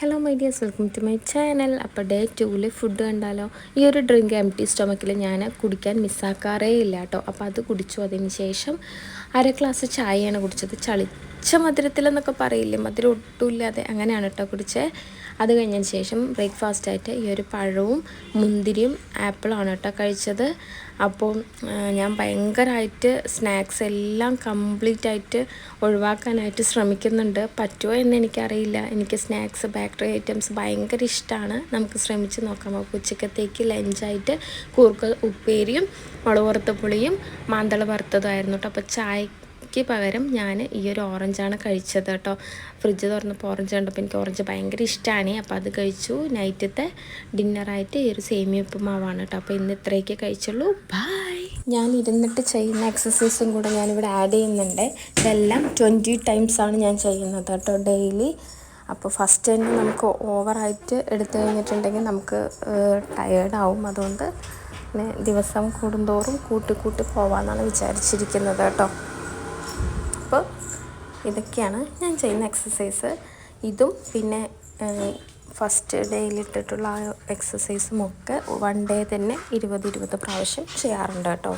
Hello my dears, welcome to my channel. അപ്പോൾ day 2 food കണ്ടാലോ. ഈ ഒരു ഡ്രിങ്ക് എംപ്റ്റി സ്റ്റൊമക്കിൽ ഞാൻ കുടിക്കാൻ മിസ്സാക്കാറേ ഇല്ല കേട്ടോ. അപ്പോൾ അത് കുടിച്ചു. അതിന് ശേഷം 1/2 ഗ്ലാസ് ചായയാണ് കുടിച്ചത്. ചളിച്ച മധുരത്തിലെന്നൊക്കെ പറയില്ലേ, മധുരം ഒട്ടുമില്ലാതെ അങ്ങനെയാണ് കേട്ടോ കുടിച്ചത്. അത് കഴിഞ്ഞതിന് ശേഷം ബ്രേക്ക്ഫാസ്റ്റായിട്ട് ഈ ഒരു പഴവും മുന്തിരിയും ആപ്പിളാണ് കേട്ടോ കഴിച്ചത്. അപ്പോൾ ഞാൻ ഭയങ്കരമായിട്ട് സ്നാക്സ് എല്ലാം കംപ്ലീറ്റ് ആയിട്ട് ഒഴിവാക്കാനായിട്ട് ശ്രമിക്കുന്നുണ്ട്. പറ്റുമോ എന്ന് എനിക്കറിയില്ല. എനിക്ക് സ്നാക്സ് ബേക്കറി ഐറ്റംസ് ഭയങ്കര ഇഷ്ടമാണ്. നമുക്ക് ശ്രമിച്ച് നോക്കാം. അപ്പോൾ ഉച്ചക്കത്തേക്ക് ലഞ്ചായിട്ട് കൂർക്ക ഉപ്പേരിയും മുളക് വറുത്ത പുളിയും മാന്തള വറുത്തതുമായിരുന്നു കേട്ടോ. അപ്പോൾ ചായക്ക് പകരം ഞാൻ ഈ ഒരു ഓറഞ്ചാണ് കഴിച്ചത് കേട്ടോ. ഫ്രിഡ്ജ് തുറന്നപ്പോൾ ഓറഞ്ച് കണ്ടപ്പോൾ എനിക്ക് ഓറഞ്ച് ഭയങ്കര ഇഷ്ടമാണ്. അപ്പോൾ അത് കഴിച്ചു. നൈറ്റത്തെ ഡിന്നറായിട്ട് ഈ ഒരു സേമിയ ഉപ്പുമാവാണ് കേട്ടോ. അപ്പോൾ ഇന്ന് ഇത്രയൊക്കെ കഴിച്ചുള്ളൂ. ബൈ. ഞാൻ ഇരുന്നിട്ട് ചെയ്യുന്ന എക്സസൈസും കൂടെ ഞാനിവിടെ ആഡ് ചെയ്യുന്നുണ്ട്. ഇതെല്ലാം 20 ടൈംസാണ് ഞാൻ ചെയ്യുന്നത് കേട്ടോ ഡെയിലി. അപ്പോൾ ഫസ്റ്റ് തന്നെ നമുക്ക് ഓവറായിട്ട് എടുത്തു കഴിഞ്ഞിട്ടുണ്ടെങ്കിൽ നമുക്ക് ടയേർഡാവും. അതുകൊണ്ട് ദിവസം കൂടുന്തോറും കൂട്ടി പോവാമെന്നാണ് വിചാരിച്ചിരിക്കുന്നത് കേട്ടോ. അപ്പോൾ ഇതൊക്കെയാണ് ഞാൻ ചെയ്യുന്ന എക്സസൈസ്. ഇതും പിന്നെ ഫസ്റ്റ് ഡേയിൽ ഇട്ടിട്ടുള്ള ആ എക്സസൈസും ഒക്കെ 1 ഡേ തന്നെ 20 പ്രാവശ്യം ചെയ്യാറുണ്ട് കേട്ടോ.